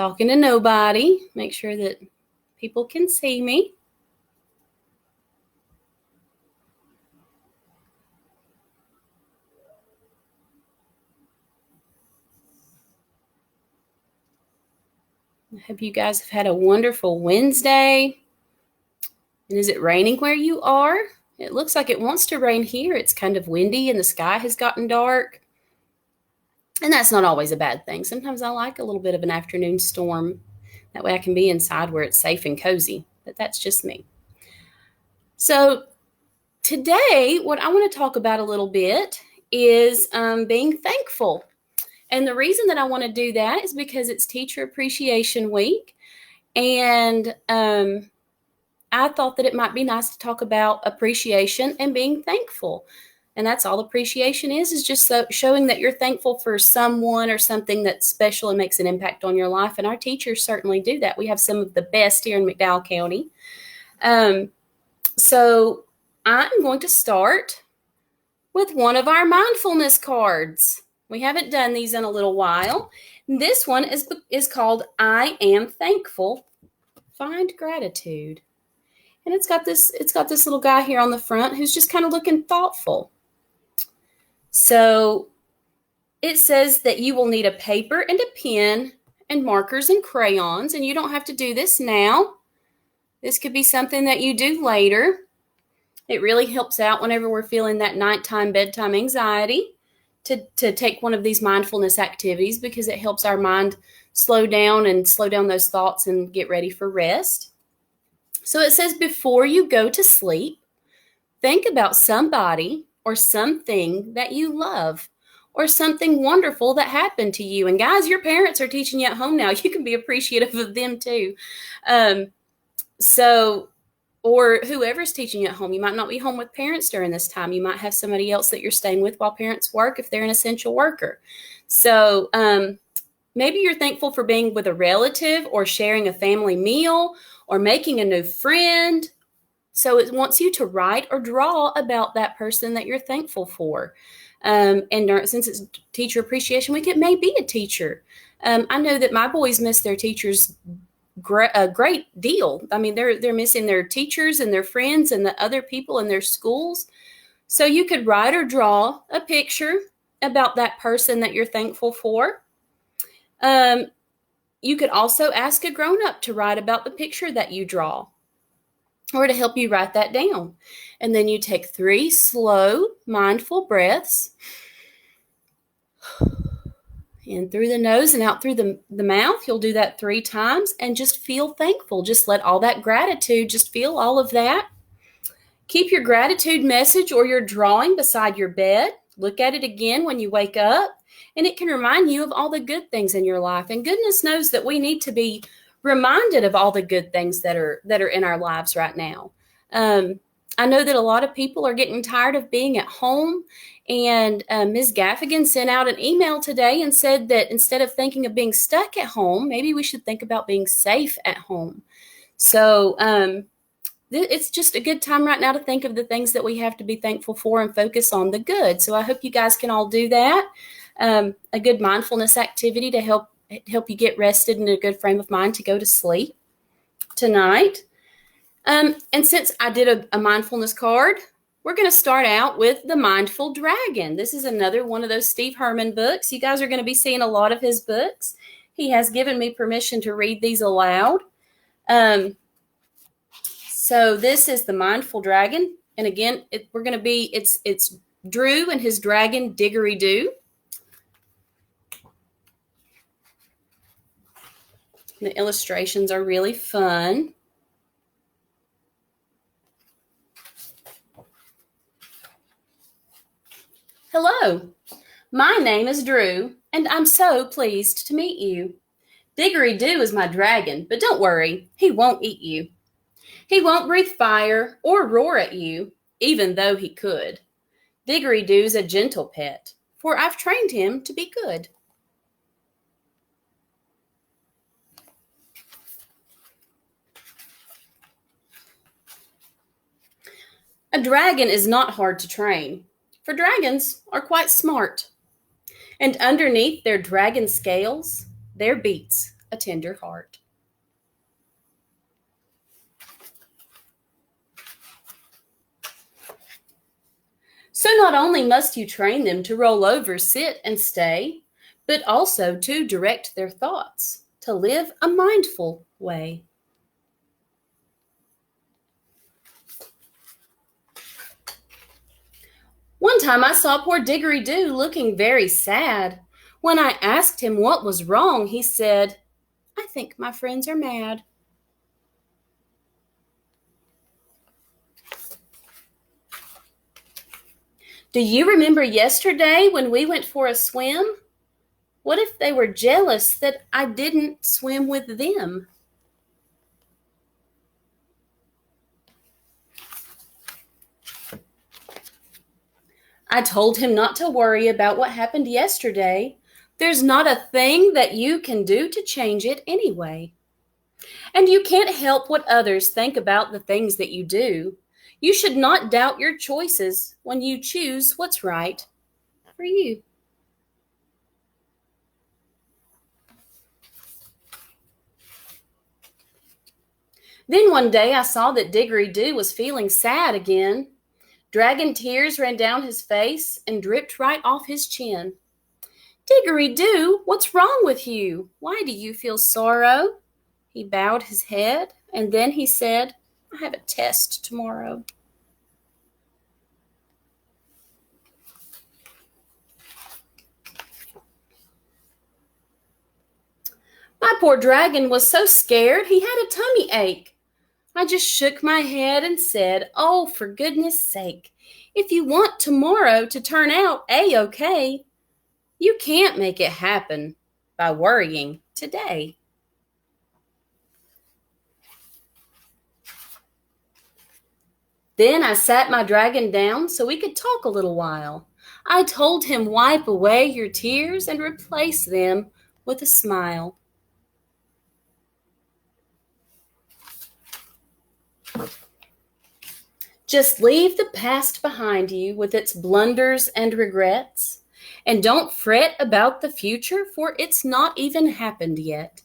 talking to nobody. Make sure that people can see me. I hope you guys have had a wonderful Wednesday. And is it raining where you are? It looks like it wants to rain here. It's kind of windy and the sky has gotten dark. And that's not always a bad thing. Sometimes I like a little bit of an afternoon storm. That way I can be inside where it's safe and cozy. But that's just me. So today, what I want to talk about a little bit is being thankful. And the reason that I want to do that is because it's Teacher Appreciation Week. And I thought that it might be nice to talk about appreciation and being thankful. And that's all appreciation is just showing that you're thankful for someone or something that's special and makes an impact on your life. And our teachers certainly do that. We have some of the best here in McDowell County. So I'm going to start with one of our mindfulness cards. We haven't done these in a little while. This one is called I Am Thankful. Find Gratitude. And it's got this little guy here on the front who's just kind of looking thoughtful. So it says that you will need a paper and a pen and markers and crayons, and you don't have to do this now. This could be something that you do later. It really helps out whenever we're feeling that nighttime, bedtime anxiety to take one of these mindfulness activities, because it helps our mind slow down those thoughts and get ready for rest. So it says, before you go to sleep, think about somebody or something that you love or something wonderful that happened to you. And guys, your parents are teaching you at home now. You can be appreciative of them too. Or whoever's teaching you at home. You might not be home with parents during this time. You might have somebody else that you're staying with while parents work if they're an essential worker. So maybe you're thankful for being with a relative or sharing a family meal or making a new friend. So it wants you to write or draw about that person that you're thankful for. And since it's Teacher Appreciation Week, it may be a teacher. I know that my boys miss their teachers a great deal. I mean, they're missing their teachers and their friends and the other people in their schools. So you could write or draw a picture about that person that you're thankful for. You could also ask a grown-up to write about the picture that you draw or to help you write that down. And then you take 3 slow, mindful breaths in through the nose and out through the mouth. You'll do that 3 times and just feel thankful. Just let all that gratitude, just feel all of that. Keep your gratitude message or your drawing beside your bed. Look at it again when you wake up. And it can remind you of all the good things in your life. And goodness knows that we need to be reminded of all the good things that are in our lives right now. I know that a lot of people are getting tired of being at home. And Ms. Gaffigan sent out an email today and said that instead of thinking of being stuck at home, maybe we should think about being safe at home. So it's just a good time right now to think of the things that we have to be thankful for and focus on the good. So I hope you guys can all do that. A good mindfulness activity to help you get rested in a good frame of mind to go to sleep tonight. And since I did a mindfulness card, we're going to start out with The Mindful Dragon. This is another one of those Steve Herman books. You guys are going to be seeing a lot of his books. He has given me permission to read these aloud. So this is The Mindful Dragon. And again, it's Drew and his dragon, Diggory Doo. The illustrations are really fun. Hello, my name is Drew, and I'm so pleased to meet you. Diggory Doo is my dragon, but don't worry, he won't eat you. He won't breathe fire or roar at you, even though he could. Diggory Doo's a gentle pet, for I've trained him to be good. A dragon is not hard to train, for dragons are quite smart. And underneath their dragon scales, there beats a tender heart. So not only must you train them to roll over, sit, and stay, but also to direct their thoughts, to live a mindful way. One time I saw poor Diggory-Doo looking very sad. When I asked him what was wrong, he said, "I think my friends are mad." Do you remember yesterday when we went for a swim? What if they were jealous that I didn't swim with them? I told him not to worry about what happened yesterday. There's not a thing that you can do to change it anyway. And you can't help what others think about the things that you do. You should not doubt your choices when you choose what's right for you. Then one day I saw that Diggory-Doo was feeling sad again. Dragon tears ran down his face and dripped right off his chin. "Diggory-Doo, what's wrong with you? Why do you feel sorrow?" He bowed his head, and then he said, "I have a test tomorrow." My poor dragon was so scared he had a tummy ache. I just shook my head and said, "Oh, for goodness sake, if you want tomorrow to turn out A-OK, you can't make it happen by worrying today." Then I sat my dragon down so we could talk a little while. I told him, "Wipe away your tears and replace them with a smile." Just leave the past behind you with its blunders and regrets, and don't fret about the future, for it's not even happened yet.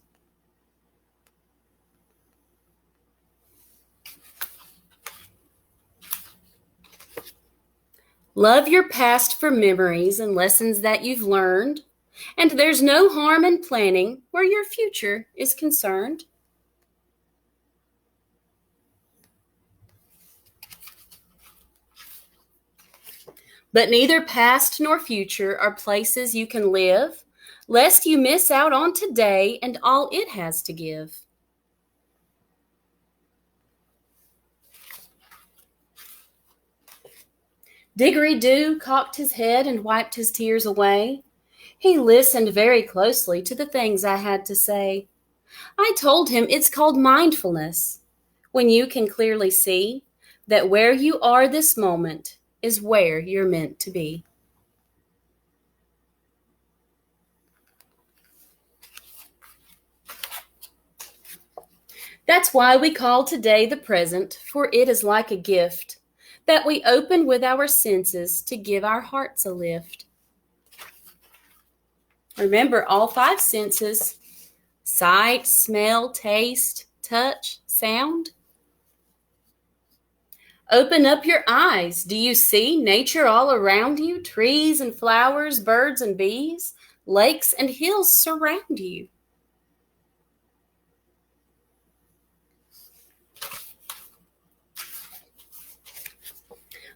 Love your past for memories and lessons that you've learned, and there's no harm in planning where your future is concerned. But neither past nor future are places you can live, lest you miss out on today and all it has to give. Diggory-Doo cocked his head and wiped his tears away. He listened very closely to the things I had to say. I told him it's called mindfulness, when you can clearly see that where you are this moment is where you're meant to be. That's why we call today the present, for it is like a gift that we open with our senses to give our hearts a lift. Remember all five senses: sight, smell, taste, touch, sound. Open up your eyes. Do you see nature all around you? Trees and flowers, birds and bees, lakes and hills surround you.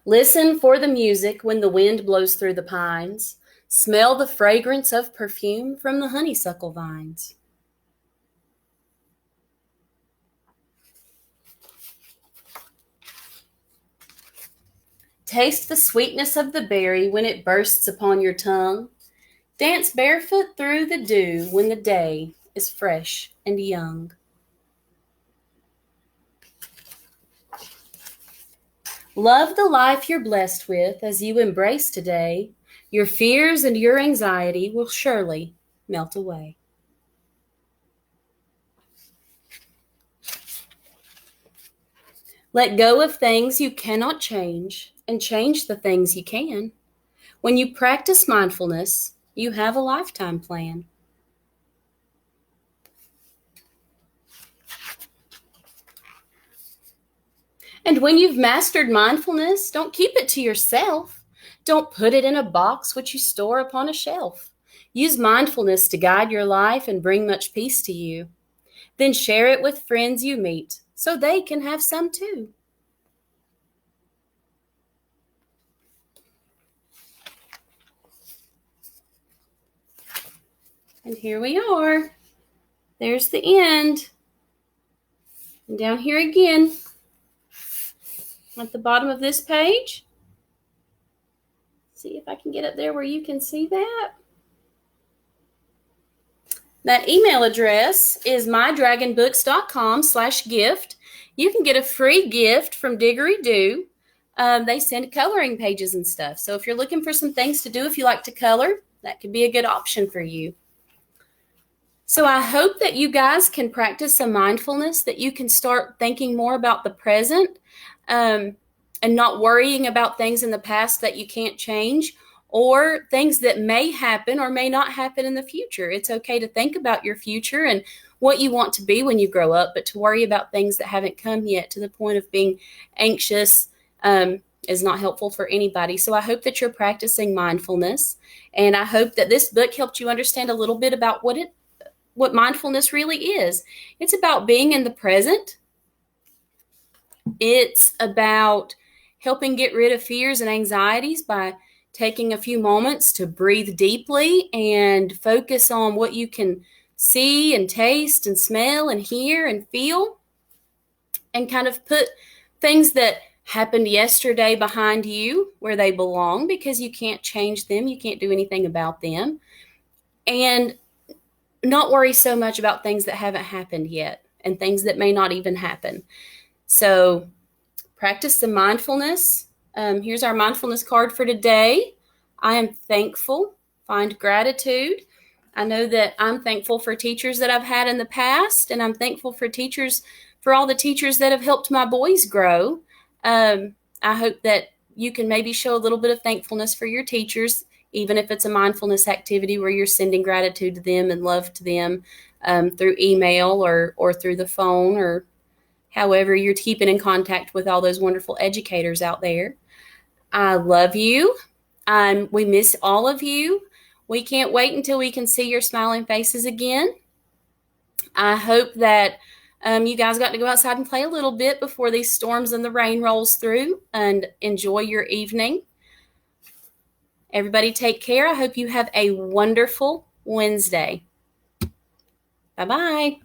Listen for the music when the wind blows through the pines. Smell the fragrance of perfume from the honeysuckle vines. Taste the sweetness of the berry when it bursts upon your tongue. Dance barefoot through the dew when the day is fresh and young. Love the life you're blessed with as you embrace today. Your fears and your anxiety will surely melt away. Let go of things you cannot change and change the things you can. When you practice mindfulness, you have a lifetime plan. And when you've mastered mindfulness, don't keep it to yourself. Don't put it in a box which you store upon a shelf. Use mindfulness to guide your life and bring much peace to you. Then share it with friends you meet so they can have some too. And here we are. There's the end. And down here again, at the bottom of this page. See if I can get up there where you can see that. That email address is mydragonbooks.com/gift. You can get a free gift from Diggery-Doo. They send coloring pages and stuff. So if you're looking for some things to do, if you like to color, that could be a good option for you. So I hope that you guys can practice some mindfulness, that you can start thinking more about the present and not worrying about things in the past that you can't change or things that may happen or may not happen in the future. It's okay to think about your future and what you want to be when you grow up, but to worry about things that haven't come yet to the point of being anxious is not helpful for anybody. So I hope that you're practicing mindfulness, and I hope that this book helped you understand a little bit about what mindfulness really is. It's about being in the present. It's about helping get rid of fears and anxieties by taking a few moments to breathe deeply and focus on what you can see and taste and smell and hear and feel, and kind of put things that happened yesterday behind you where they belong, because you can't change them. You can't do anything about them. And not worry so much about things that haven't happened yet and things that may not even happen. So practice some mindfulness. Here's our mindfulness card for today. I am thankful. Find gratitude. I know that I'm thankful for teachers that I've had in the past, and I'm thankful for all the teachers that have helped my boys grow. I hope that you can maybe show a little bit of thankfulness for your teachers, even if it's a mindfulness activity where you're sending gratitude to them and love to them through email or through the phone, or however you're keeping in contact with all those wonderful educators out there. I love you. We miss all of you. We can't wait until we can see your smiling faces again. I hope that you guys got to go outside and play a little bit before these storms and the rain rolls through, and enjoy your evening. Everybody take care. I hope you have a wonderful Wednesday. Bye-bye.